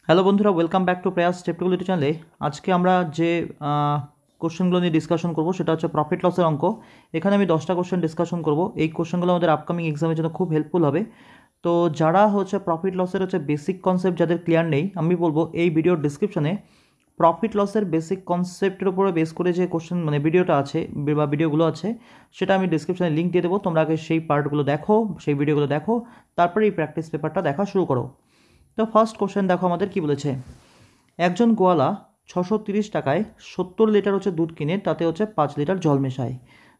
Hello বন্ধুরা, welcome back to প্রয়াস স্টেপটুগুলিটি চ্যানেলে। আজকে আমরা যে কোশ্চেনগুলো নিয়ে ডিসকাশন করব সেটা হচ্ছে প্রফিট লসের অঙ্ক। এখানে আমি 10টা কোশ্চেন ডিসকাশন করব। এই কোশ্চেনগুলো আমাদের আপকামিং এক্সামের জন্য খুব হেল্পফুল হবে। তো যারা হচ্ছে প্রফিট লসের হচ্ছে বেসিক কনসেপ্ট যাদের ক্লিয়ার নেই, আমি বলবো এই ভিডিওর ডিসক্রিপশনে প্রফিট লসের বেসিক কনসেপ্টের উপরে বেস করে যে কোশ্চেন ভিডিওটা আছে বা ভিডিওগুলো আছে সেটা আমি ডিসক্রিপশনে লিঙ্ক দিয়ে দেবো। তোমরা আগে সেই পার্টগুলো দেখো, সেই ভিডিওগুলো দেখো, তারপরে এই প্র্যাকটিস পেপারটা দেখা শুরু করো। তো ফার্স্ট কোশ্চেন দেখো আমাদের কি বলেছে। একজন গোয়ালা 630 টাকায় 70 লিটার হচ্ছে দুধ কিনে, তাতে হচ্ছে 5 লিটার জল মেশায়।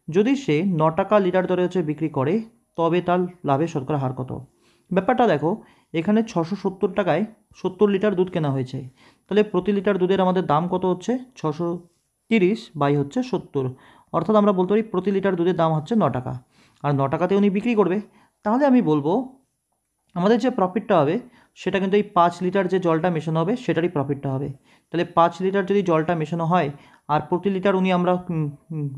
যদি সে 9 টাকা লিটার দরে হচ্ছে বিক্রি করে, তবে তার লাভের শতকরা হার কত? ব্যাপারটা দেখো, এখানে 670 টাকায় 70 লিটার দুধ কেনা হয়েছে, তাহলে প্রতি লিটার দুধের আমাদের দাম কত হচ্ছে? 630/70, অর্থাৎ আমরা বলতে পারি প্রতি লিটার দুধের দাম হচ্ছে 9 টাকা। আর 9 টাকাতে উনি বিক্রি করবে, তাহলে আমি বলবো আমাদের যে প্রফিটটা হবে সেটা কিন্তু এই 5 লিটার যে জলটা মেশানো হবে সেটারই প্রফিটটা হবে। তাহলে 5 লিটার যদি জলটা মেশানো হয় আর প্রতি লিটার উনি আমরা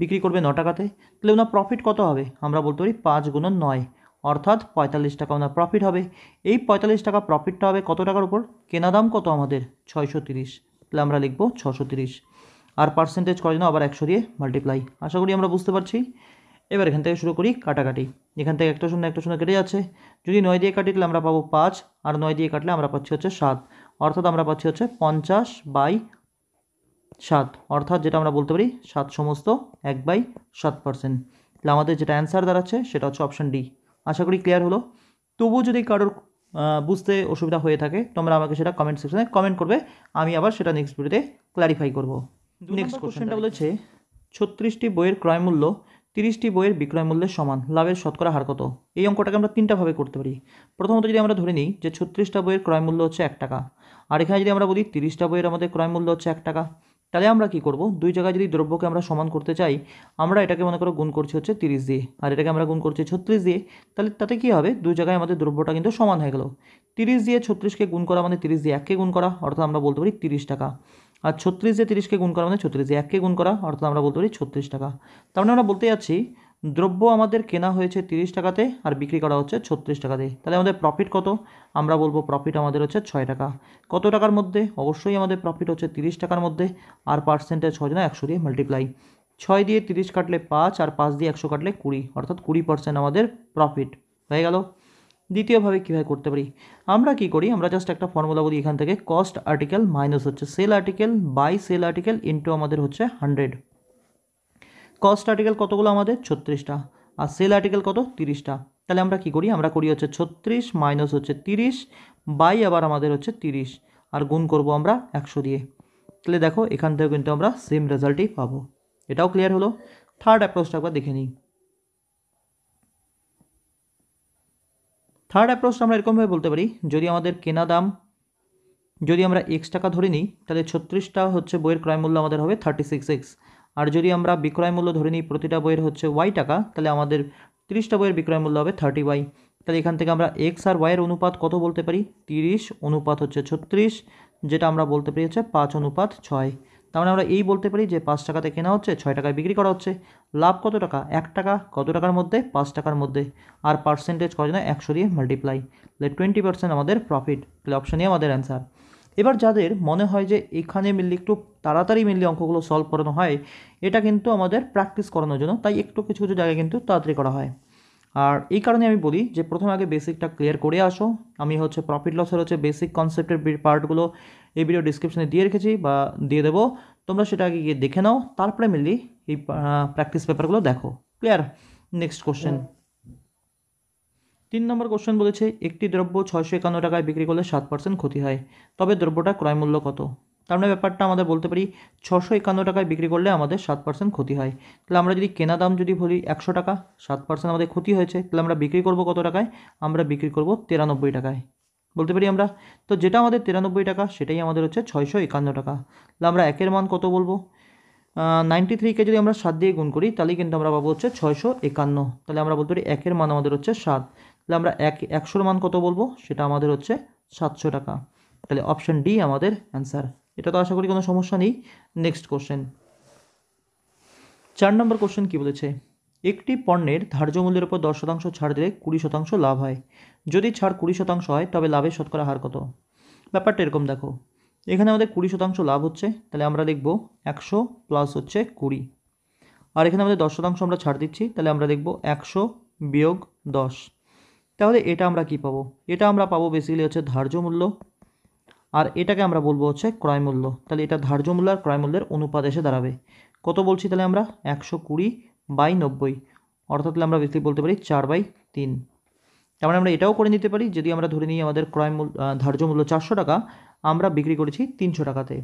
বিক্রি করবে 9 টাকাতে, তাহলে ওনার প্রফিট কত হবে? আমরা বলতে পারি 5 × 9, অর্থাৎ 45 টাকা ওনার প্রফিট হবে। এই 45 টাকা প্রফিটটা হবে কত টাকার উপর? কেনা দাম কত আমাদের? 630, তাহলে আমরা লিখবো 630। আর পার্সেন্টেজ করার জন্য আবার 100 দিয়ে মাল্টিপ্লাই। আশা করি আমরা বুঝতে পারছি। এবার এখান থেকে শুরু করি কাটাকাটি। এখান থেকে একটা শূন্য কেটে যাচ্ছে। যদি 9 দিয়ে কাটি তাহলে আমরা পাবো 5, আর 9 দিয়ে কাটলে আমরা পাচ্ছি হচ্ছে 7, অর্থাৎ আমরা পাচ্ছি হচ্ছে 50/7, অর্থাৎ যেটা আমরা বলতে পারি 1/7%। তাহলে আমাদের যেটা অ্যান্সার দাঁড়াচ্ছে সেটা হচ্ছে অপশান ডি। আশা করি ক্লিয়ার হলো। তবুও যদি কারোর বুঝতে অসুবিধা হয়ে থাকে তোমরা আমাকে সেটা কমেন্ট সেকশনে কমেন্ট করবে, আমি আবার সেটা নেক্সট ভিডিওতে ক্ল্যারিফাই করব। নেক্সট কোশ্চেনটা বলেছে 36টি বইয়ের ক্রয় মূল্য 30টি বইয়ের বিক্রয় মূল্যের সমান, লাভের শতকরা হার কত? এই অঙ্কটাকে আমরা তিনটাভাবে করতে পারি। প্রথমত যদি আমরা ধরে নিই যে 36টা বইয়ের ক্রয় মূল্য হচ্ছে 1 টাকা, আর এখানে যদি আমরা বলি 30টা বইয়ের আমাদের ক্রয় মূল্য হচ্ছে 1 টাকা, তাহলে আমরা কি করব? দুই জায়গায় যদি দ্রব্যকে আমরা সমান করতে চাই, আমরা এটাকে মনে করো গুণ করছি হচ্ছে 30 দিয়ে, আর এটাকে আমরা গুণ করছি 36 দিয়ে, তাহলে তাতে কী হবে? দুই জায়গায় আমাদের দ্রব্যটা কিন্তু সমান হয়ে গেল। 30 দিয়ে 36কে গুণ করা মানে 30 দিয়ে 1কে গুণ করা, অর্থাৎ আমরা বলতে পারি 30 টাকা। আর 36 দিয়ে 30কে গুণ করা মানে 36 দিয়ে 1কে গুণ করা, অর্থাৎ আমরা বলতে পারি 36 টাকা। তার মানে আমরা বলতে যাচ্ছি দ্রব্য আমাদের কেনা হয়েছে 30 টাকাতে আর বিক্রি করা হচ্ছে 36 টাকাতে, তাহলে আমাদের প্রফিট কত? আমরা বলবো প্রফিট আমাদের হচ্ছে 6 টাকা। কত টাকার মধ্যে? অবশ্যই আমাদের প্রফিট হচ্ছে 30 টাকার মধ্যে। আর পার্সেন্টেজ হয় না 100 দিয়ে মাল্টিপ্লাই। 6 দিয়ে 30 কাটলে 5, আর 5 দিয়ে 100 কাটলে 20, অর্থাৎ 20% আমাদের প্রফিট হয়ে গেল। দ্বিতীয়ভাবে কীভাবে করতে পারি? আমরা কি করি? আমরা জাস্ট একটা ফর্মুলা বলি এখান থেকে, কস্ট আর্টিকেল মাইনাস হচ্ছে sell article by sell article into আমাদের হচ্ছে 100। কস্ট আর্টিকেল কতগুলো আমাদের? 36টা। আর সেল আর্টিকেল কত? 30টা। তাহলে আমরা কি করি? আমরা করি হচ্ছে 36 মাইনাস হচ্ছে 30 বাই আবার আমাদের হচ্ছে 30, আর গুণ করব আমরা 100 দিয়ে। তাহলে দেখো এখান থেকে কিন্তু আমরা সেম রেজাল্টই পাবো। এটাও ক্লিয়ার হলো। থার্ড অ্যাপ্রোচটা একবার দেখে নিই। থার্ড অ্যাপ্রোচটা আমরা এরকমভাবে বলতে পারি, যদি আমাদের কেনা দাম যদি আমরা এক্স টাকা ধরে নিই, তাহলে 36টা হচ্ছে বইয়ের ক্রয় মূল্য আমাদের হবে 36x। আর যদি আমরা বিক্রয় মূল্য ধরে নিই প্রতিটা বইয়ের হচ্ছে ওয়াই টাকা, তাহলে আমাদের 30টা বইয়ের বিক্রয় মূল্য হবে 30y। তাহলে এখান থেকে আমরা এক্স আর ওয়াইয়ের অনুপাত কত বলতে পারি? 30 অনুপাত হচ্ছে 36, যেটা আমরা বলতে পারি হচ্ছে 5:6। তার মানে আমরা এই বলতে পারি যে 5 টাকাতে কেনা হচ্ছে, 6 টাকায় বিক্রি করা হচ্ছে। লাভ কত টাকা? 1 টাকা। কত টাকার মধ্যে? 5 টাকার মধ্যে। আর পার্সেন্টেজ করার জন্য 100 দিয়ে মাল্টিপ্লাই, তাহলে 20% আমাদের প্রফিট। তাহলে অপশানই আমাদের অ্যান্সার। এবার যাদের মনে হয় যে এখানে মিললে একটু তাড়াতাড়ি মিললে অঙ্কগুলো সলভ করানো হয়, এটা কিন্তু আমাদের প্র্যাকটিস করানোর জন্য, তাই একটু কিছু কিছু জায়গায় কিন্তু তাড়াতাড়ি করা হয়। আর এই কারণে আমি বলি যে প্রথমে আগে বেসিকটা ক্লিয়ার করে আসো। আমি হচ্ছে প্রফিট লসের হচ্ছে বেসিক কনসেপ্টের পার্টগুলো এই ভিডিও ডিসক্রিপশনে দিয়ে রেখেছি বা দিয়ে দেবো, তোমরা সেটা আগে গিয়ে দেখে নাও, তারপরে মিললি এই প্র্যাকটিস পেপারগুলো দেখো। ক্লিয়ার? Next question. 3 নম্বর কোশ্চেন বলেছে একটি দ্রব্য 651 টাকায় বিক্রি করলে 7% ক্ষতি হয়, তবে দ্রব্যটা ক্রয় মূল্য কত? তার মানে ব্যাপারটা আমাদের বলতে পারি 651 টাকায় বিক্রি করলে আমাদের 7% ক্ষতি হয়। তাহলে আমরা যদি কেনা দাম যদি বলি 100 টাকা, 7% আমাদের ক্ষতি হয়েছে, তাহলে আমরা বিক্রি করব কত টাকায়? আমরা বিক্রি করব 93 টাকায়, বলতে পারি আমরা। তো যেটা আমাদের 93 টাকা সেটাই আমাদের হচ্ছে 651 টাকা। তাহলে আমরা একের মান কত বলবো? 93কে যদি আমরা 7 দিয়ে গুণ করি তাহলেই কিন্তু আমরা পাবো হচ্ছে 651। তাহলে আমরা বলতে পারি একের মান আমাদের হচ্ছে 7। তাহলে আমরা 100-র মান কত বলবো? সেটা আমাদের হচ্ছে 700 টাকা। তাহলে অপশান ডি আমাদের অ্যান্সার। এটা তো আশা করি কোনো সমস্যা নেই। Next question. 4 নম্বর কোশ্চেন কী বলেছে? একটি পণ্যের ধার্য মূল্যের উপর 10% ছাড় দিলে 20% লাভ হয়। যদি ছাড় 20% হয় তবে লাভের শতকরা হার কত? ব্যাপারটা এরকম দেখো, এখানে আমাদের 20% লাভ হচ্ছে, তাহলে আমরা লিখব 100 প্লাস হচ্ছে 20। আর এখানে আমাদের 10% আমরা ছাড় দিচ্ছি, তাহলে আমরা লিখব 100 বিয়োগ 10। তাহলে এটা আমরা কি পাবো? এটা আমরা পাবো বেসিক্যালি হচ্ছে ধার্য মূল্য, আর এটাকে আমরা বলবো হচ্ছে ক্রয় মূল্য। তাহলে এটা ধার্য মূল্য আর ক্রয় মূল্যের অনুপাত এসে দাঁড়াবে। কত বলছি তাহলে আমরা? 120/90, অর্থাৎ তাহলে আমরা বেসিক্যালি বলতে পারি 4/3। তার মানে আমরা এটাও করে নিতে পারি, যদি আমরা ধরে নিই আমাদের ক্রয় মূল্য ধার্য মূল্য 400 টাকা, আমরা বিক্রি করেছি 300 টাকাতে।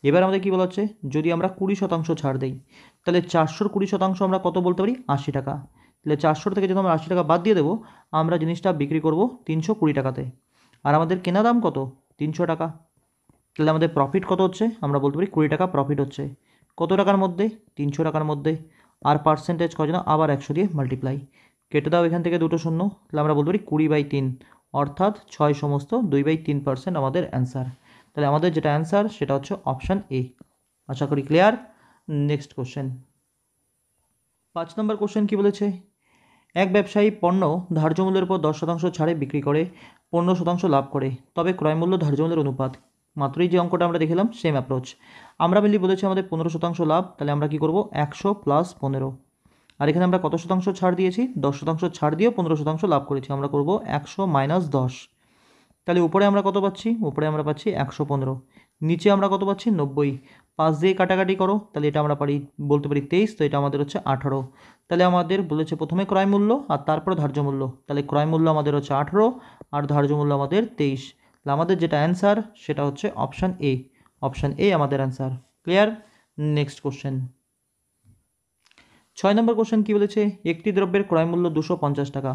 এবার আমাদের কী বলা হচ্ছে, যদি আমরা 20% ছাড় দিই, তাহলে 400-র 20% আমরা কত বলতে পারি? 80 টাকা। তাহলে 400 থেকে যদি আমরা 80 টাকা বাদ দিয়ে দেবো, আমরা জিনিসটা বিক্রি করব 320 টাকাতে। আর আমাদের কেনা দাম কত? 300 টাকা। তাহলে আমাদের প্রফিট কত হচ্ছে? আমরা বলতে পারি 20 টাকা প্রফিট হচ্ছে। কত টাকার মধ্যে? 300 টাকার মধ্যে। আর পার্সেন্টেজ কত না? আবার 100 দিয়ে মাল্টিপ্লাই। কেটে দাও এখান থেকে দুটো শূন্য, তাহলে আমরা বলতে পারি 20/3, অর্থাৎ 6 সমস্ত 2/3% আমাদের অ্যান্সার। তাহলে আমাদের যেটা অ্যান্সার সেটা হচ্ছে অপশান এ। আশা করি clear. Next question, 5 number question কী বলেছে? এক ব্যবসায়ী পণ্য ধার্য মূল্যের উপর 10% ছাড়ে বিক্রি করে 15% লাভ করে, তবে ক্রয় মূল্য ধার্য মূল্যের অনুপাত। মাত্রই যে অঙ্কটা আমরা দেখলাম সেম অ্যাপ্রোচ। আমরা মিলি বলেছি আমাদের 15% লাভ, তাহলে আমরা কি করব? 100 প্লাস 15। আর এখানে আমরা কত শতাংশ ছাড় দিয়েছি? 10% ছাড় দিয়েও 15% লাভ করেছি, আমরা করব 100 মাইনাস 10। তাহলে উপরে আমরা কত পাচ্ছি? উপরে আমরা পাচ্ছি 115। নিচে আমরা কত পাচ্ছি? 90। 5 দিয়ে কাটাকাটি করো, তাহলে এটা আমরা বলতে পারি 23, তো এটা আমাদের হচ্ছে 18। তাহলে আমাদের বলেছে প্রথমে ক্রয় মূল্য আর তারপরে ধার্য মূল্য, তাহলে ক্রয় মূল্য আমাদের হচ্ছে 18 আর ধার্য মূল্য আমাদের 23। তাহলে আমাদের যেটা অ্যান্সার সেটা হচ্ছে অপশান এ। অপশান এ আমাদের অ্যান্সার। ক্লিয়ার। নেক্সট কোশ্চেন, 6 নম্বর কোশ্চেন কী বলেছে? একটি দ্রব্যের ক্রয় মূল্য 250 টাকা।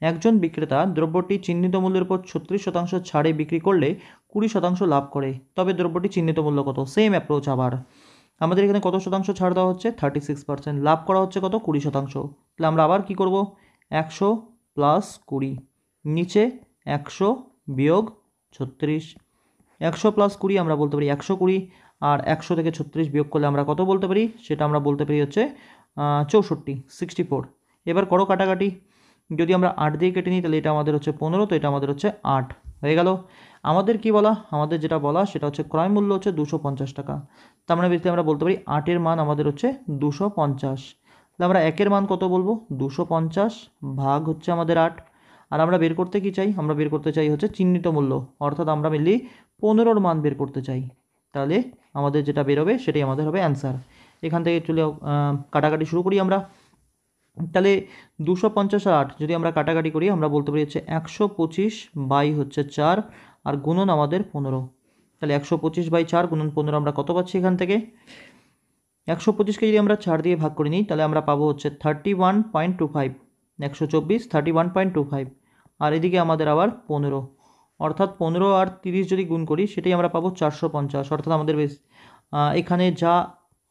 একজন বিক্রেতা দ্রব্যটি চিহ্নিত মূল্যের উপর 36% ছাড়ে বিক্রি করলে 20% লাভ করে, তবে দ্রব্যটি চিহ্নিত মূল্য কত? সেম অ্যাপ্রোচ আবার। আমাদের এখানে কত শতাংশ ছাড় দেওয়া হচ্ছে? 36%। লাভ করা হচ্ছে কত? 20%। তাহলে আমরা আবার কি করব? 100 প্লাস 20, নিচে 100 বিয়োগ 36। 100 প্লাস 20 আমরা বলতে পারি 120, আর 100 থেকে 36 বিয়োগ করলে আমরা কত বলতে পারি? সেটা আমরা বলতে পারি হচ্ছে 64। এবার করো কাটাকাটি, যদি আমরা 8 দিয়ে কেটে নিই তাহলে এটা আমাদের হচ্ছে 15, তো এটা আমাদের হচ্ছে 8 হয়ে গেল। আমাদের কি বলা? আমাদের যেটা বলা সেটা হচ্ছে ক্রয় মূল্য হচ্ছে 250 টাকা। তার মানে বেশি আমরা বলতে পারি 8-এর মান আমাদের হচ্ছে 250। তাহলে আমরা 1-এর মান কত বলবো? 250 ভাগ হচ্ছে আমাদের 8। আর আমরা বের করতে কি চাই? আমরা বের করতে চাই হচ্ছে চিহ্নিত মূল্য, অর্থাৎ আমরা মেনলি 15-র মান বের করতে চাই। তাহলে আমাদের যেটা বেরোবে সেটাই আমাদের হবে অ্যান্সার। এখান থেকে চলে কাটাকাটি শুরু করি আমরা। তাহলে 250 আর 8 যদি আমরা কাটাকাটি করি, আমরা বলতে পারি হচ্ছে 125 বাই হচ্ছে 4 আর গুণন আমাদের 15। তাহলে 125/4 গুণন 15 আমরা কত পাচ্ছি এখান থেকে? 125কে যদি আমরা 4 দিয়ে ভাগ করে নিই তাহলে আমরা পাবো হচ্ছে 31.25। 124 31.25, আর এদিকে আমাদের আবার 15, অর্থাৎ 15 আর 30 যদি গুণ করি সেটাই আমরা পাবো 450। অর্থাৎ আমাদের এখানে যা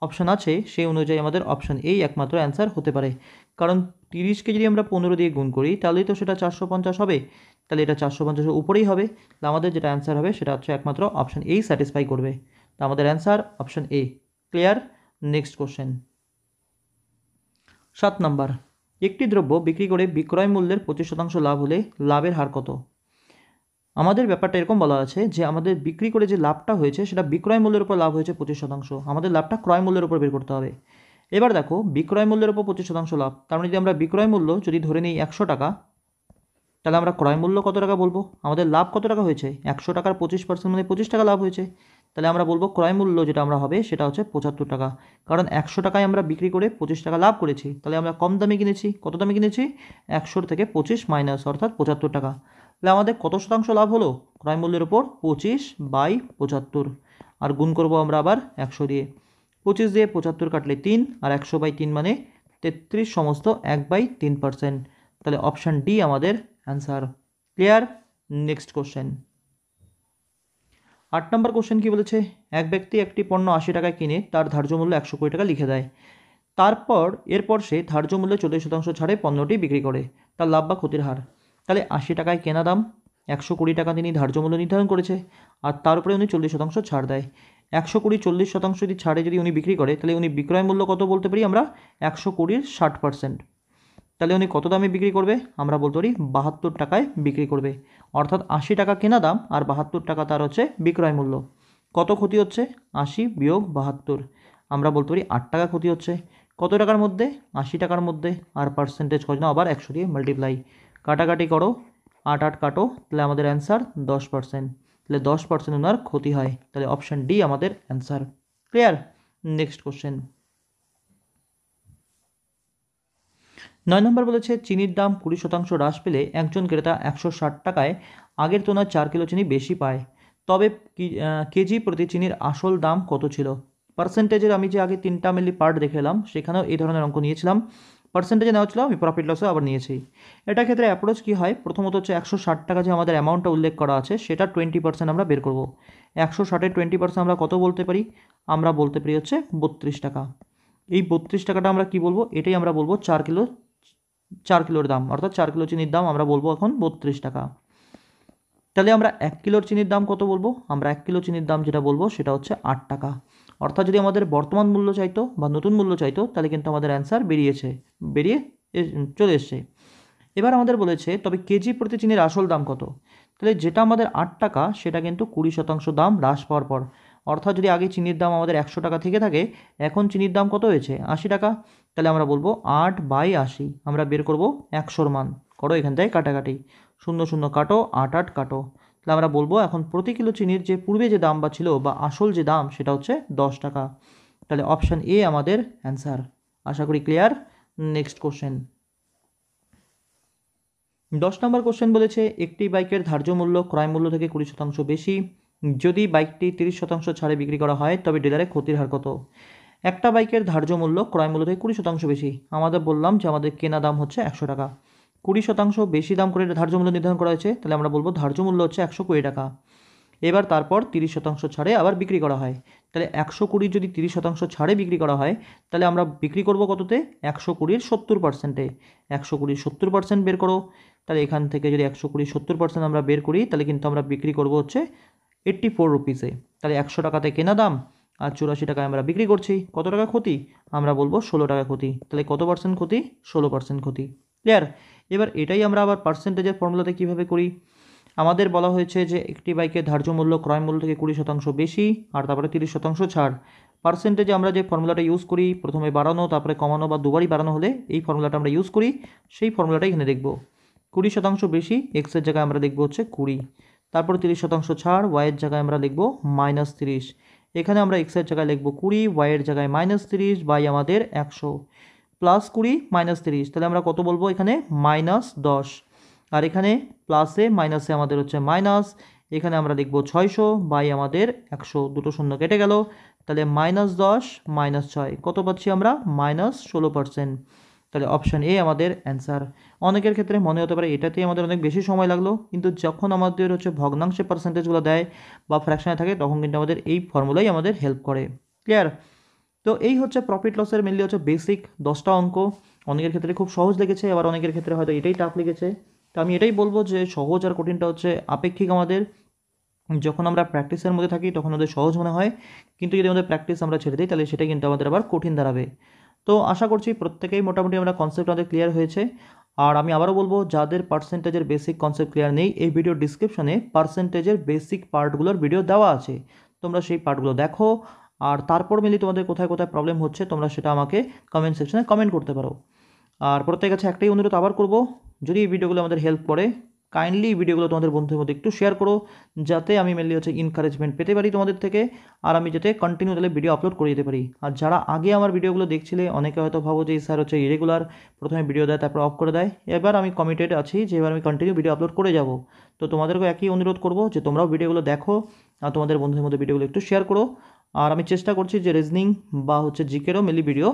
অপশান আছে সেই অনুযায়ী আমাদের অপশান এই একমাত্র অ্যান্সার হতে পারে। কারণ 30কে যদি আমরা 15 দিয়ে গুণ করি তাহলেই তো সেটা 450 হবে, তাহলে এটা 450-এর উপরেই হবে। তাহলে আমাদের যেটা অ্যান্সার হবে সেটা হচ্ছে একমাত্র অপশান এই স্যাটিসফাই করবে। তো আমাদের answer option A. Clear. Next question, 7 number, একটি দ্রব্য বিক্রি করে বিক্রয় মূল্যের 25% লাভ হলে লাভের হার কত? আমাদের ব্যাপারটা এরকম বলা আছে যে আমাদের বিক্রি করে যে লাভটা হয়েছে সেটা বিক্রয় মূল্যের উপর লাভ হয়েছে 25%, আমাদের লাভটা ক্রয় মূল্যের উপর বের করতে হবে। এবার দেখো, বিক্রয় মূল্যের উপর 25% লাভ, তার মানে যদি আমরা বিক্রয় মূল্য যদি ধরে নিই 100 টাকা, তাহলে আমরা ক্রয় মূল্য কত টাকা বলবো? আমাদের লাভ কত টাকা হয়েছে? 100 টাকার 25% মানে 25 টাকা লাভ হয়েছে। তাহলে আমরা বলবো ক্রয় মূল্য যেটা আমরা হবে সেটা হচ্ছে 75 টাকা, কারণ 100 টাকায় আমরা বিক্রি করে 25 টাকা লাভ করেছি। তাহলে আমরা কম দামে কিনেছি। কত দামে কিনেছি? 100 থেকে 25 মাইনাস, অর্থাৎ 75 টাকা। তাহলে আমাদের কত শতাংশ লাভ হলো? ক্রয় মূল্যের ওপর 25/75, আর গুণ করব আমরা আবার 100 দিয়ে। 25 দিয়ে 75 কাটলে 3, আর 100/3 মানে 33 সমস্ত 1/3%। তাহলে অপশান ডি আমাদের অ্যান্সার। ক্লিয়ার। নেক্সট কোশ্চেন, 8 নম্বর কোশ্চেন কি বলেছে? এক ব্যক্তি একটি পণ্য 80 টাকায় কিনে তার ধার্য মূল্য 120 টাকা লিখে দেয়। এরপর সে ধার্য মূল্যে 40% ছাড়ে পণ্যটি বিক্রি করে, তার লাভ বা ক্ষতির হার। তাহলে 80 টাকায় কেনা দাম, 120 টাকা তিনি ধার্য মূল্য নির্ধারণ করেছে, আর তার উপরে উনি 40% ছাড় দেয়। 120 40% যদি ছাড়ে যদি উনি বিক্রি করে, তাহলে উনি বিক্রয় মূল্য কত বলতে পারি আমরা? 120-র 60%। তাহলে উনি কত দামে বিক্রি করবে? আমরা বলতে পারি 72 টাকায় বিক্রি করবে। অর্থাৎ 80 টাকা কেনা দাম আর 72 টাকা তার হচ্ছে বিক্রয় মূল্য। কত ক্ষতি হচ্ছে? 80 বিয়োগ 72, আমরা বলতে পারি 8 টাকা ক্ষতি হচ্ছে। কত টাকার মধ্যে? 80 টাকার মধ্যে। আর পার্সেন্টেজ কত না, আবার 100 দিয়ে মাল্টিপ্লাই, কাটাকাটি করো, 8 8 কাটো, তাহলে আমাদের অ্যান্সার 10%। তাহলে 10% ওনার ক্ষতি হয়। তাহলে অপশান ডি আমাদের অ্যান্সার। ক্লিয়ার? Next question. 9 নম্বর বলেছে চিনির দাম 20% হ্রাস পেলে একজন ক্রেতা 160 টাকায় আগের তুলনায় 4 কিলো চিনি বেশি পায়, তবে কেজি প্রতি চিনির আসল দাম কত ছিল? পার্সেন্টেজের আমি যে আগে 3টা মেনলি পার্ট দেখে এলাম, সেখানেও এই ধরনের অঙ্ক নিয়েছিলাম। পার্সেন্টেজে নেওয়া ছিল, আমি প্রফিট লসও আবার নিয়েছি। এটার ক্ষেত্রে অ্যাপ্রোচ কী হয়? প্রথমত হচ্ছে 160 টাকা যে আমাদের অ্যামাউন্টটা উল্লেখ করা আছে, সেটা 20% আমরা বের করব। 160-এর 20% আমরা কত বলতে পারি? আমরা বলতে পারি হচ্ছে 32 টাকা। এই 32 টাকাটা আমরা কি বলবো? এটাই আমরা বলবো 4 কিলোর দাম, অর্থাৎ 4 কিলো চিনির দাম আমরা বলবো এখন 32 টাকা। তাহলে আমরা 1 কিলোর চিনির দাম কত বলবো? আমরা 1 কিলো চিনির দাম যেটা বলবো সেটা হচ্ছে 8 টাকা। অর্থাৎ যদি আমাদের বর্তমান মূল্য চাইতো বা নতুন মূল্য চাইতো, তাহলে কিন্তু আমাদের অ্যান্সার বেরিয়ে চলে এসছে। এবার আমাদের বলেছে তবে কেজি প্রতি চিনির আসল দাম কত? তাহলে যেটা আমাদের 8 টাকা, সেটা কিন্তু 20% দাম হ্রাস পাওয়ার পর। অর্থাৎ যদি আগে চিনির দাম আমাদের 100 টাকা থেকে থাকে, এখন চিনির দাম কত হয়েছে? 80 টাকা। তাহলে আমরা বলবো 8/80, আমরা বের করব 100-র মান। করো এখান থেকে কাটাকাটি, 0 0 কাটো, 8 8 কাটো। তাহলে আমরা বলবো এখন প্রতি কিলো চিনির যে পূর্বে যে দাম বা ছিল বা আসল যে দাম, সেটা হচ্ছে 10 টাকা। তাহলে অপশান এ আমাদের অ্যান্সার। আশা করি ক্লিয়ার। Next question. 10 নম্বর কোশ্চেন বলেছে একটি বাইকের ধার্য মূল্য ক্রয় মূল্য থেকে 20% বেশি, যদি বাইকটি 30% ছাড়ে বিক্রি করা হয় তবে ডিলারে ক্ষতির হার কত? একটা বাইকের ধার্য মূল্য ক্রয় মূল্য থেকে 20% বেশি, আমাদের বললাম যে আমাদের কেনা দাম হচ্ছে 100 টাকা, 20% বেশি দাম করে ধার্য মূল্য নির্ধারণ করা হয়েছে, তাহলে আমরা বলবো ধার্য মূল্য হচ্ছে 120 টাকা। এবার তারপর 30% ছাড়ে আবার বিক্রি করা হয়, তাহলে 120 যদি 30% ছাড়ে বিক্রি করা হয়, তাহলে আমরা বিক্রি করব কততে? 120-র 70%-এ। 120-র 70% বের করো, তাহলে এখান থেকে যদি 120-র 70% আমরা বের করি, তাহলে কিন্তু আমরা বিক্রি করব হচ্ছে 84 রুপিসে। তাহলে 100 টাকাতে কেনা দাম আর 84 টাকায় আমরা বিক্রি করছি, কত টাকা ক্ষতি? আমরা বলবো 16 টাকা ক্ষতি। তাহলে কত পার্সেন্ট ক্ষতি? 16% ক্ষতি। ক্লিয়ার? এবার এটাই আমরা আবার পার্সেন্টেজের ফর্মুলাতে কীভাবে করি? আমাদের বলা হয়েছে যে একটি বাইকের ধার্য মূল্য ক্রয় মূল্য থেকে 20% বেশি আর তারপরে 30% ছাড়। পার্সেন্টেজে আমরা যে ফর্মুলাটা ইউজ করি, প্রথমে বাড়ানো তারপরে কমানো বা দুবারই বাড়ানো হলে এই ফর্মুলাটা আমরা ইউজ করি, সেই ফর্মুলাটাই এখানে দেখব। 20% বেশি, এক্সের জায়গায় আমরা দেখব হচ্ছে 20, তারপর 30% ছাড়, ওয়াইয়ের জায়গায় আমরা লিখব -30। এখানে আমরা এক্সের জায়গায় লিখব 20, ওয়াইয়ের জায়গায় -30 বাই আমাদের 100, +20 -30, তাহলে আমরা কত বলবো এখানে? -10। আর এখানে প্লাসে মাইনাসে আমাদের হচ্ছে মাইনাস, এখানে আমরা লিখব 600 বাই আমাদের 100, দুটো শূন্য কেটে গেল, তাহলে -10 -6 কত পাচ্ছি আমরা? -16%। তাহলে অপশান এ আমাদের অ্যান্সার। অনেকের ক্ষেত্রে মনে হতে পারে এটাতেই আমাদের অনেক বেশি সময় লাগলো, কিন্তু যখন আমাদের হচ্ছে ভগ্নাংশে পার্সেন্টেজগুলো দেয় বা ফ্র্যাকশনে থাকে, তখন কিন্তু আমাদের এই ফর্মুলাই আমাদের হেল্প করে। ক্লিয়ার? তো এই হচ্ছে প্রফিট লসের মেনলি হচ্ছে বেসিক 10টা অঙ্ক। অনেকের ক্ষেত্রে খুব সহজ লেগেছে, আবার অনেকের ক্ষেত্রে হয়তো এটাই টাফ লেগেছে। তো আমি এটাই বলবো যে সহজ আর কঠিনটা হচ্ছে আপেক্ষিক আমাদের। যখন আমরা প্র্যাকটিসের মধ্যে থাকি তখন আমাদের সহজ মনে হয়, কিন্তু যদি আমাদের প্র্যাকটিস আমরা ছেড়ে দিই, তাহলে সেটাই কিন্তু আমাদের আবার কঠিন দাঁড়াবে। তো আশা করছি প্রত্যেকেই মোটামুটি আমরা কনসেপ্ট আমাদের ক্লিয়ার হয়েছে। আর আমি আবারও বলবো, যাদের পার্সেন্টেজের বেসিক কনসেপ্ট ক্লিয়ার নেই, এই ভিডিওর ডিসক্রিপশনে পার্সেন্টেজের বেসিক পার্টগুলোর ভিডিও দেওয়া আছে, তোমরা সেই পার্টগুলো দেখো। আর তারপর মিলি তোমাদের কোথায় কোথায় প্রবলেম হচ্ছে তোমরা সেটা আমাকে কমেন্ট সেকশনে কমেন্ট করতে পারো। আর প্রত্যেকের কাছে একটাই অনুরোধ আবার করব, যদি এই ভিডিওগুলো আমাদের হেল্প করে, কাইন্ডলি এই ভিডিওগুলো তোমাদের বন্ধুদের মধ্যে একটু শেয়ার করো, যাতে আমি মেনলি হচ্ছে এনকারেজমেন্ট পেতে পারি তোমাদের থেকে, আর আমি যাতে কন্টিনিউ তাহলে ভিডিও আপলোড করে যেতে পারি। আর যারা আগে আমার ভিডিওগুলো দেখছিলে, অনেকে হয়তো ভাবো যে স্যার হচ্ছে ইরেগুলার, প্রথমে ভিডিও দেয় তারপর অফ করে দেয়। এবার আমি কমিটেড আছি যে এবার আমি কন্টিনিউ ভিডিও আপলোড করে যাব। তো তোমাদেরকেও একই অনুরোধ করব যে তোমরাও ভিডিওগুলো দেখো আর তোমাদের বন্ধুদের মধ্যে ভিডিওগুলো একটু শেয়ার করো। আর আমি চেষ্টা করছি যে রিজনিং বা হচ্ছে জিকেরও মেনলি ভিডিও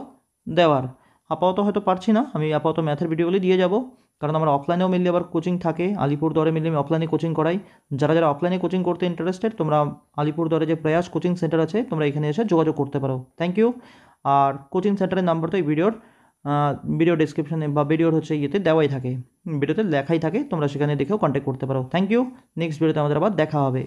দেওয়ার। আপাতত হয়তো পারছি না, আমি আপাতত ম্যাথের ভিডিওগুলি দিয়ে যাব, কারণ আমার অফলাইনেও মেনলি আবার কোচিং থাকে, আলিপুরদুয়ারে মেনলি আমি অফলাইনে কোচিং করাই। যারা যারা অফলাইনে কোচিং করতে ইন্টারেস্টেড, তোমরা আলিপুরদুয়ারে যে প্রয়াস কোচিং সেন্টার আছে, তোমরা এখানে এসে যোগাযোগ করতে পারো। Thank you. আর কোচিং সেন্টারের নাম্বার তো এই ভিডিও ডিসক্রিপশনে বা ভিডিওর হচ্ছে ইয়েতে দেওয়াই থাকে, ভিডিওতে লেখাই থাকে, তোমরা সেখানে দেখেও কন্ট্যাক্ট করতে পারো। Thank you. নেক্সট ভিডিওতে আমাদের আবার দেখা হবে।